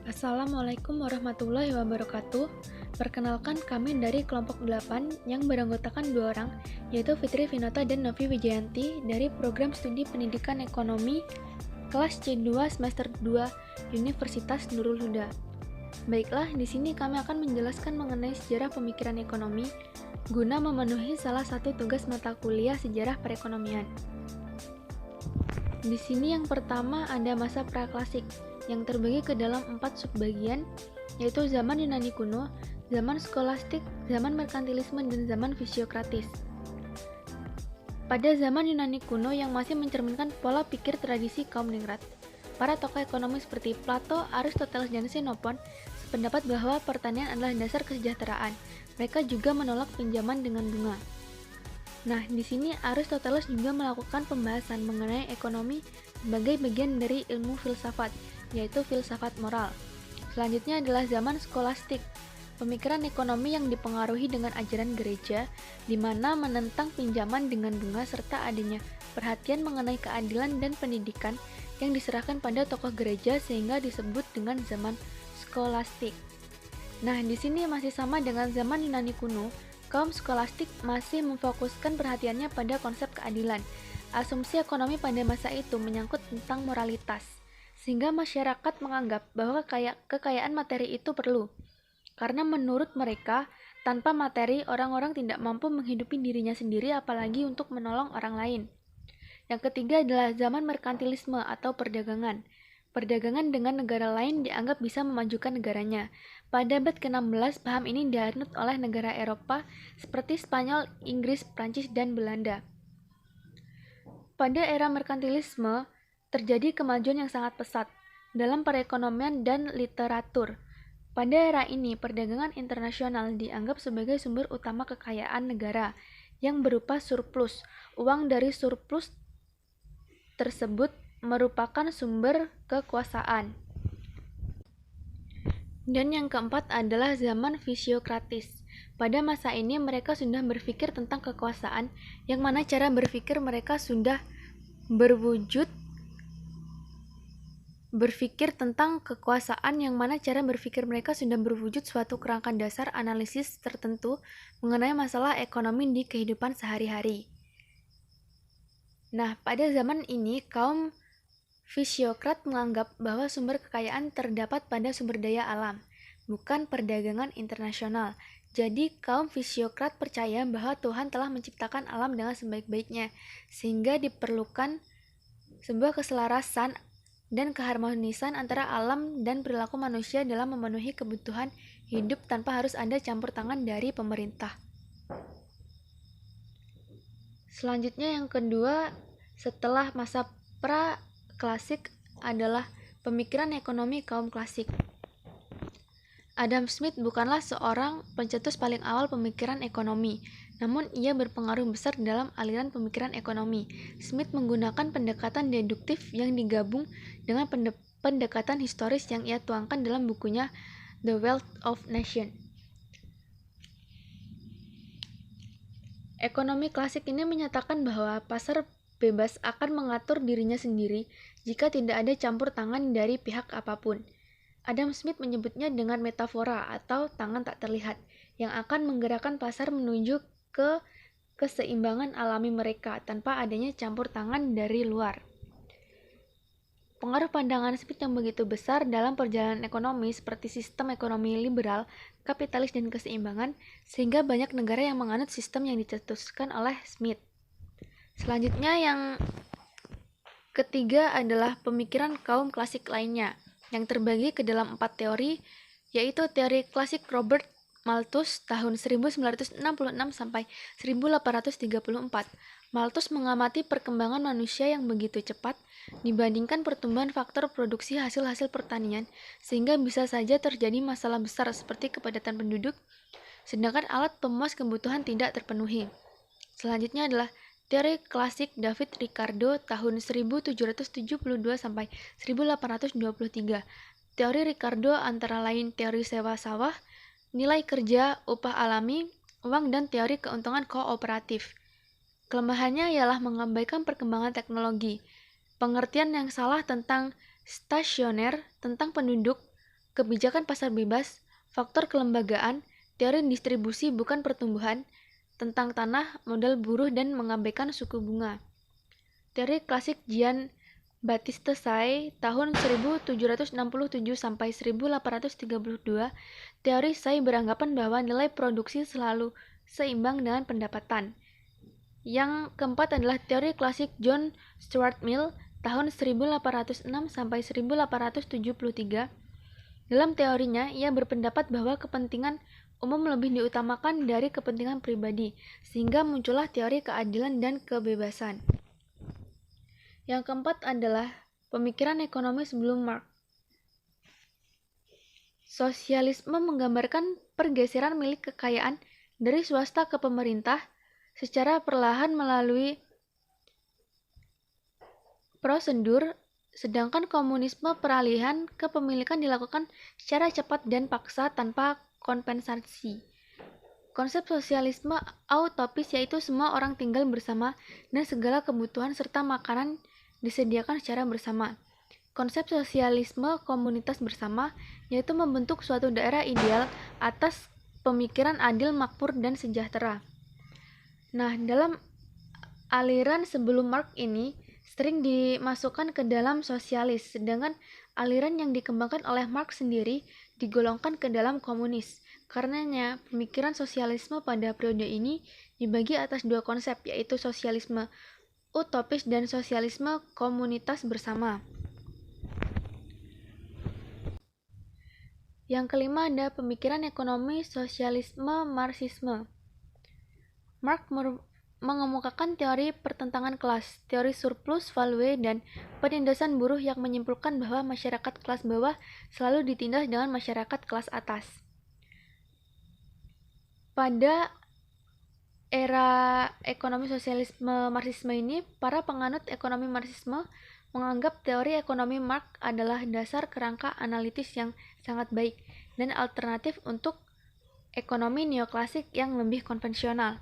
Assalamualaikum warahmatullahi wabarakatuh. Perkenalkan, kami dari kelompok 8 yang beranggotakan 2 orang, yaitu Fitri Vinota dan Novi Wijayanti dari Program Studi Pendidikan Ekonomi kelas C2 semester 2 Universitas Nurul Huda. Baiklah, di sini kami akan menjelaskan mengenai sejarah pemikiran ekonomi guna memenuhi salah satu tugas mata kuliah sejarah perekonomian. Di sini yang pertama ada masa praklasik yang terbagi ke dalam 4 subbagian, yaitu zaman Yunani kuno, zaman skolastik, zaman merkantilisme, dan zaman fisiokratis. Pada zaman Yunani kuno yang masih mencerminkan pola pikir tradisi kaum ningrat, para tokoh ekonomi seperti Plato, Aristoteles, dan Xenophon sependapat bahwa pertanian adalah dasar kesejahteraan. Mereka juga menolak pinjaman dengan bunga. Nah, di sini Aristoteles juga melakukan pembahasan mengenai ekonomi sebagai bagian dari ilmu filsafat, yaitu filsafat moral. Selanjutnya adalah zaman skolastik, pemikiran ekonomi yang dipengaruhi dengan ajaran gereja, di mana menentang pinjaman dengan bunga serta adanya perhatian mengenai keadilan dan pendidikan yang diserahkan pada tokoh gereja sehingga disebut dengan zaman skolastik. Nah, di sini masih sama dengan zaman Yunani kuno. Kaum skolastik masih memfokuskan perhatiannya pada konsep keadilan. Asumsi ekonomi pada masa itu menyangkut tentang moralitas, sehingga masyarakat menganggap bahwa kekayaan materi itu perlu. Karena menurut mereka, tanpa materi, orang-orang tidak mampu menghidupi dirinya sendiri apalagi untuk menolong orang lain. Yang ketiga adalah zaman merkantilisme atau perdagangan. Perdagangan dengan negara lain dianggap bisa memajukan negaranya. Pada abad ke-16, paham ini dianut oleh negara Eropa seperti Spanyol, Inggris, Prancis, dan Belanda. Pada era merkantilisme, terjadi kemajuan yang sangat pesat dalam perekonomian dan literatur. Pada era ini, perdagangan internasional dianggap sebagai sumber utama kekayaan negara yang berupa surplus. Uang dari surplus tersebut merupakan sumber kekuasaan. Dan yang keempat adalah zaman fisiokratis. Pada masa ini mereka sudah berpikir tentang kekuasaan, yang mana cara berpikir mereka sudah berwujud suatu kerangka dasar analisis tertentu mengenai masalah ekonomi di kehidupan sehari-hari. Nah, pada zaman ini kaum fisiokrat menganggap bahwa sumber kekayaan terdapat pada sumber daya alam, bukan perdagangan internasional. Jadi, kaum fisiokrat percaya bahwa Tuhan telah menciptakan alam dengan sebaik-baiknya, sehingga diperlukan sebuah keselarasan dan keharmonisan antara alam dan perilaku manusia dalam memenuhi kebutuhan hidup tanpa harus ada campur tangan dari pemerintah. Selanjutnya yang kedua, setelah masa pra-klasik adalah pemikiran ekonomi kaum klasik. Adam Smith bukanlah seorang pencetus paling awal pemikiran ekonomi, namun ia berpengaruh besar dalam aliran pemikiran ekonomi. Smith menggunakan pendekatan deduktif yang digabung dengan pendekatan historis yang ia tuangkan dalam bukunya The Wealth of Nations. Ekonomi klasik ini menyatakan bahwa pasar bebas akan mengatur dirinya sendiri jika tidak ada campur tangan dari pihak apapun. Adam Smith menyebutnya dengan metafora atau tangan tak terlihat yang akan menggerakkan pasar menuju ke keseimbangan alami mereka tanpa adanya campur tangan dari luar. Pengaruh pandangan Smith yang begitu besar dalam perjalanan ekonomi seperti sistem ekonomi liberal, kapitalis, dan keseimbangan, sehingga banyak negara yang menganut sistem yang dicetuskan oleh Smith. Selanjutnya yang ketiga adalah pemikiran kaum klasik lainnya, yang terbagi ke dalam 4 teori, yaitu teori klasik Robert Malthus tahun 1966 sampai 1834. Malthus mengamati perkembangan manusia yang begitu cepat dibandingkan pertumbuhan faktor produksi hasil-hasil pertanian, sehingga bisa saja terjadi masalah besar seperti kepadatan penduduk, sedangkan alat pemuas kebutuhan tidak terpenuhi. Selanjutnya adalah teori klasik David Ricardo tahun 1772 sampai 1823. Teori Ricardo antara lain teori sewa sawah, nilai kerja, upah alami, uang, dan teori keuntungan kooperatif. Kelemahannya ialah mengabaikan perkembangan teknologi, pengertian yang salah tentang stasioner, tentang penduduk, kebijakan pasar bebas, faktor kelembagaan, teori distribusi bukan pertumbuhan, tentang tanah, modal buruh, dan mengabaikan suku bunga. Teori klasik Jean Baptiste Say tahun 1767 sampai 1832, teori Say beranggapan bahwa nilai produksi selalu seimbang dengan pendapatan. Yang keempat adalah teori klasik John Stuart Mill tahun 1806 sampai 1873. Dalam teorinya, ia berpendapat bahwa kepentingan umum lebih diutamakan dari kepentingan pribadi, sehingga muncullah teori keadilan dan kebebasan. Yang keempat adalah pemikiran ekonomi sebelum Marx. Sosialisme menggambarkan pergeseran milik kekayaan dari swasta ke pemerintah secara perlahan melalui prosedur, sedangkan komunisme peralihan kepemilikan dilakukan secara cepat dan paksa tanpa kompensasi. Konsep sosialisme utopis yaitu semua orang tinggal bersama dan segala kebutuhan serta makanan disediakan secara bersama. Konsep sosialisme komunitas bersama yaitu membentuk suatu daerah ideal atas pemikiran adil, makmur, dan sejahtera. Nah, dalam aliran sebelum Marx ini sering dimasukkan ke dalam sosialis, sedangkan aliran yang dikembangkan oleh Marx sendiri digolongkan ke dalam komunis. Karenanya, pemikiran sosialisme pada periode ini dibagi atas dua konsep, yaitu sosialisme utopis dan sosialisme komunitas bersama. Yang kelima ada pemikiran ekonomi sosialisme Marxisme. Marx mengemukakan teori pertentangan kelas, teori surplus value, dan penindasan buruh yang menyimpulkan bahwa masyarakat kelas bawah selalu ditindas dengan masyarakat kelas atas. Pada era ekonomi sosialisme Marxisme ini, para penganut ekonomi Marxisme menganggap teori ekonomi Marx adalah dasar kerangka analitis yang sangat baik dan alternatif untuk ekonomi neoklasik yang lebih konvensional.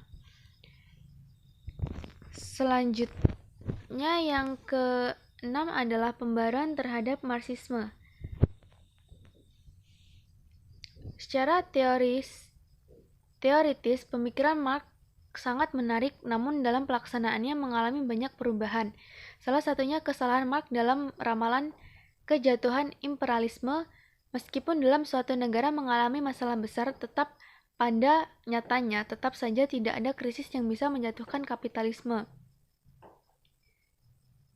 Selanjutnya yang keenam adalah pembaruan terhadap Marxisme. Secara teoritis, pemikiran Marx sangat menarik, namun dalam pelaksanaannya mengalami banyak perubahan. Salah satunya kesalahan Marx dalam ramalan kejatuhan imperialisme. Meskipun dalam suatu negara mengalami masalah besar, tetap pada nyatanya tetap saja tidak ada krisis yang bisa menjatuhkan kapitalisme.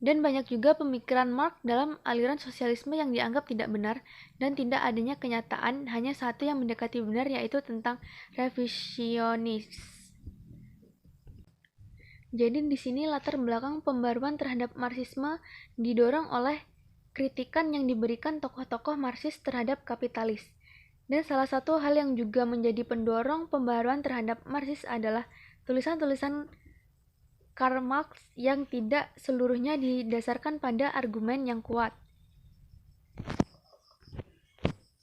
Dan banyak juga pemikiran Marx dalam aliran sosialisme yang dianggap tidak benar dan tidak adanya kenyataan, hanya satu yang mendekati benar, yaitu tentang revisionis. Jadi di sini latar belakang pembaruan terhadap Marxisme didorong oleh kritikan yang diberikan tokoh-tokoh Marxis terhadap kapitalis. Dan salah satu hal yang juga menjadi pendorong pembaruan terhadap Marxis adalah tulisan-tulisan Karl Marx yang tidak seluruhnya didasarkan pada argumen yang kuat.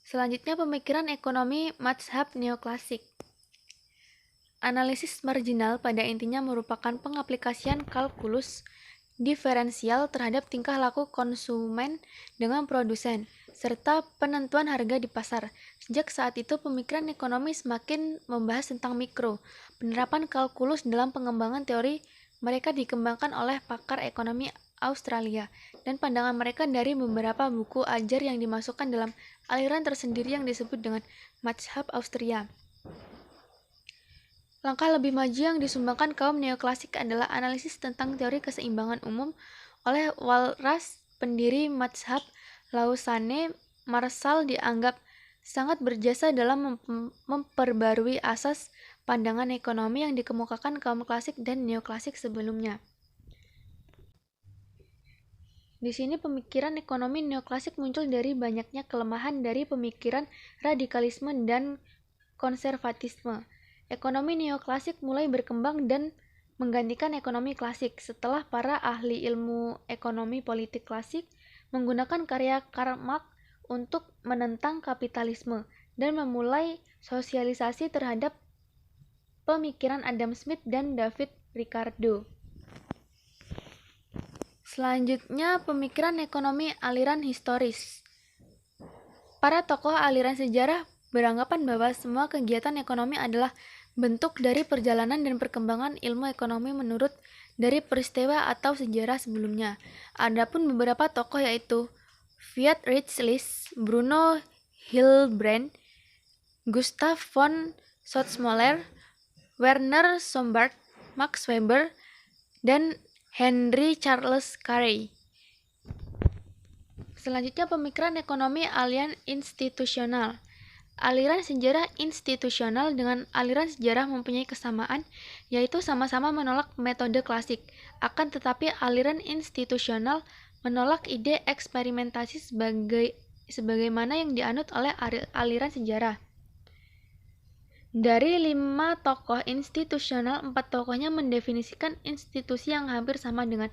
Selanjutnya pemikiran ekonomi mazhab neoklasik. Analisis marginal pada intinya merupakan pengaplikasian kalkulus diferensial terhadap tingkah laku konsumen dengan produsen, serta penentuan harga di pasar. Sejak saat itu, pemikiran ekonomi semakin membahas tentang mikro. Penerapan kalkulus dalam pengembangan teori mereka dikembangkan oleh pakar ekonomi Australia, dan pandangan mereka dari beberapa buku ajar yang dimasukkan dalam aliran tersendiri yang disebut dengan mazhab Austria. Langkah lebih maju yang disumbangkan kaum neoklasik adalah analisis tentang teori keseimbangan umum oleh Walras, pendiri mazhab Lausanne. Marshall dianggap sangat berjasa dalam memperbarui asas pandangan ekonomi yang dikemukakan kaum klasik dan neoklasik sebelumnya. Di sini pemikiran ekonomi neoklasik muncul dari banyaknya kelemahan dari pemikiran radikalisme dan konservatisme. Ekonomi neoklasik mulai berkembang dan menggantikan ekonomi klasik setelah para ahli ilmu ekonomi politik klasik menggunakan karya Karl Marx untuk menentang kapitalisme dan memulai sosialisasi terhadap pemikiran Adam Smith dan David Ricardo. Selanjutnya, pemikiran ekonomi aliran historis. Para tokoh aliran sejarah beranggapan bahwa semua kegiatan ekonomi adalah bentuk dari perjalanan dan perkembangan ilmu ekonomi menurut dari peristiwa atau sejarah sebelumnya. Adapun beberapa tokoh yaitu Friedrich List, Bruno Hildebrand, Gustav von Schotzmoller, Werner Sombart, Max Weber, dan Henry Charles Carey. Selanjutnya pemikiran ekonomi aliran institusional. Aliran sejarah institusional dengan aliran sejarah mempunyai kesamaan, yaitu sama-sama menolak metode klasik. Akan tetapi aliran institusional menolak ide eksperimentasi sebagaimana yang dianut oleh aliran sejarah. Dari 5 tokoh institusional, 4 tokohnya mendefinisikan institusi yang hampir sama dengan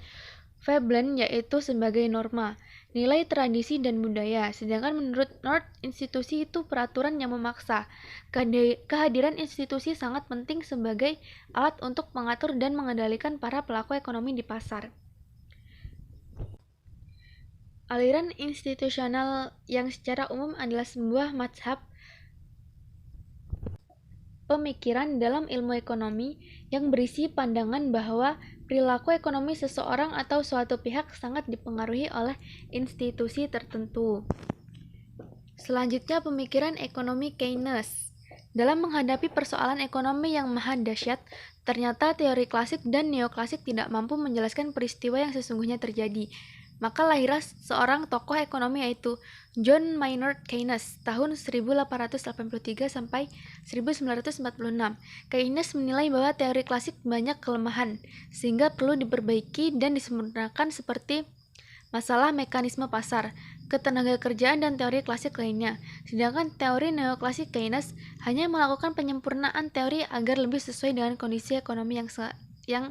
Veblen, yaitu sebagai norma, nilai, tradisi, dan budaya. Sedangkan menurut North, institusi itu peraturan yang memaksa. Kehadiran institusi sangat penting sebagai alat untuk mengatur dan mengendalikan para pelaku ekonomi di pasar. Aliran institusional yang secara umum adalah sebuah mazhab pemikiran dalam ilmu ekonomi yang berisi pandangan bahwa perilaku ekonomi seseorang atau suatu pihak sangat dipengaruhi oleh institusi tertentu. Selanjutnya, pemikiran ekonomi Keynes. Dalam menghadapi persoalan ekonomi yang maha dahsyat, ternyata teori klasik dan neoklasik tidak mampu menjelaskan peristiwa yang sesungguhnya terjadi. Maka lahirlah seorang tokoh ekonomi yaitu John Maynard Keynes tahun 1883 sampai 1946. Keynes menilai bahwa teori klasik banyak kelemahan sehingga perlu diperbaiki dan disempurnakan seperti masalah mekanisme pasar, ketenagakerjaan dan teori klasik lainnya. Sedangkan teori neoklasik Keynes hanya melakukan penyempurnaan teori agar lebih sesuai dengan kondisi ekonomi yang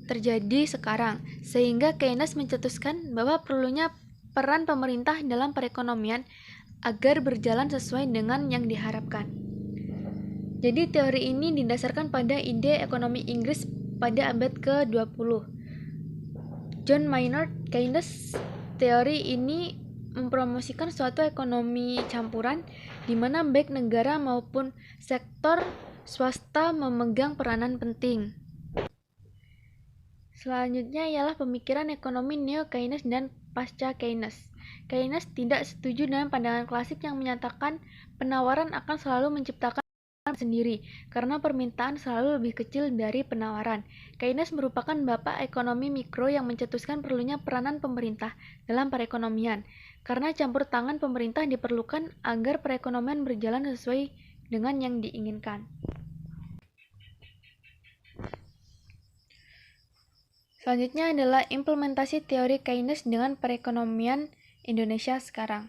terjadi sekarang, sehingga Keynes mencetuskan bahwa perlunya peran pemerintah dalam perekonomian agar berjalan sesuai dengan yang diharapkan. Jadi teori ini didasarkan pada ide ekonomi Inggris pada abad ke-20. John Maynard Keynes, teori ini mempromosikan suatu ekonomi campuran di mana baik negara maupun sektor swasta memegang peranan penting. Selanjutnya ialah pemikiran ekonomi neo-Keynes dan pasca-Keynes. Keynes tidak setuju dengan pandangan klasik yang menyatakan penawaran akan selalu menciptakan sendiri karena permintaan selalu lebih kecil dari penawaran. Keynes merupakan bapak ekonomi mikro yang mencetuskan perlunya peranan pemerintah dalam perekonomian karena campur tangan pemerintah diperlukan agar perekonomian berjalan sesuai dengan yang diinginkan. Selanjutnya adalah implementasi teori Keynes dengan perekonomian Indonesia sekarang.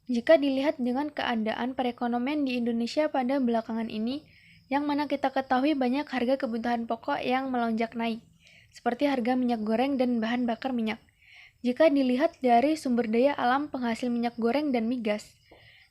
Jika dilihat dengan keadaan perekonomian di Indonesia pada belakangan ini, yang mana kita ketahui banyak harga kebutuhan pokok yang melonjak naik, seperti harga minyak goreng dan bahan bakar minyak. Jika dilihat dari sumber daya alam penghasil minyak goreng dan migas,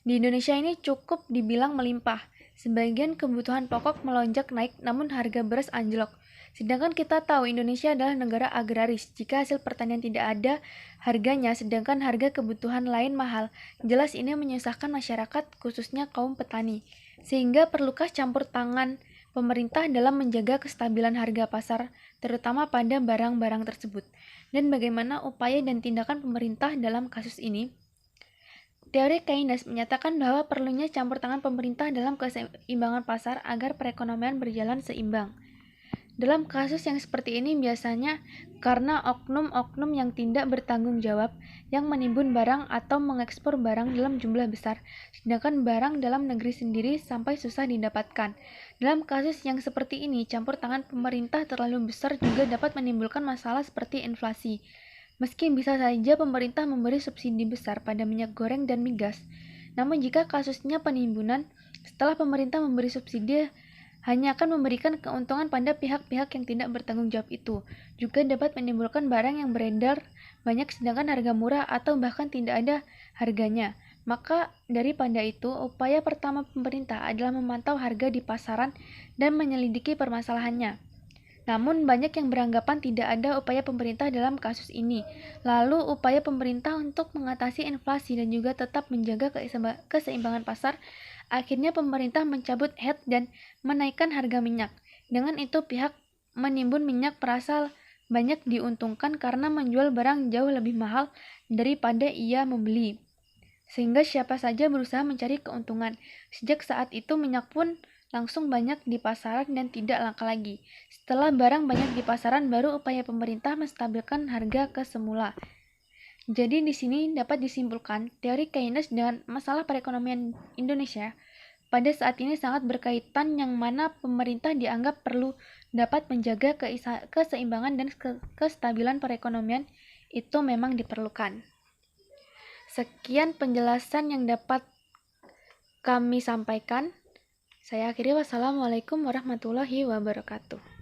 di Indonesia ini cukup dibilang melimpah. Sebagian kebutuhan pokok melonjak naik, namun harga beras anjlok. Sedangkan kita tahu Indonesia adalah negara agraris. Jika hasil pertanian tidak ada harganya, sedangkan harga kebutuhan lain mahal, jelas ini menyusahkan masyarakat, khususnya kaum petani. Sehingga perlukah campur tangan pemerintah dalam menjaga kestabilan harga pasar, terutama pada barang-barang tersebut. Dan bagaimana upaya dan tindakan pemerintah dalam kasus ini? Teori Keynes menyatakan bahwa perlunya campur tangan pemerintah dalam keseimbangan pasar agar perekonomian berjalan seimbang. Dalam kasus yang seperti ini biasanya karena oknum-oknum yang tidak bertanggung jawab yang menimbun barang atau mengekspor barang dalam jumlah besar, sedangkan barang dalam negeri sendiri sampai susah didapatkan. Dalam kasus yang seperti ini, campur tangan pemerintah terlalu besar juga dapat menimbulkan masalah seperti inflasi. Meski bisa saja pemerintah memberi subsidi besar pada minyak goreng dan migas, namun jika kasusnya penimbunan, setelah pemerintah memberi subsidi hanya akan memberikan keuntungan pada pihak-pihak yang tidak bertanggung jawab itu. Juga dapat menimbulkan barang yang beredar banyak sedangkan harga murah atau bahkan tidak ada harganya. Maka daripada itu, upaya pertama pemerintah adalah memantau harga di pasaran dan menyelidiki permasalahannya. Namun banyak yang beranggapan tidak ada upaya pemerintah dalam kasus ini. Lalu upaya pemerintah untuk mengatasi inflasi dan juga tetap menjaga keseimbangan pasar, akhirnya pemerintah mencabut HET dan menaikkan harga minyak. Dengan itu pihak menimbun minyak merasa banyak diuntungkan karena menjual barang jauh lebih mahal daripada ia membeli. Sehingga siapa saja berusaha mencari keuntungan. Sejak saat itu minyak pun langsung banyak di pasaran dan tidak langka lagi. Setelah barang banyak di pasaran, baru upaya pemerintah menstabilkan harga ke semula. Jadi di sini dapat disimpulkan, teori Keynes dengan masalah perekonomian Indonesia pada saat ini sangat berkaitan, yang mana pemerintah dianggap perlu dapat menjaga keseimbangan dan kestabilan perekonomian itu memang diperlukan. Sekian penjelasan yang dapat kami sampaikan. Saya akhiri, wassalamualaikum warahmatullahi wabarakatuh.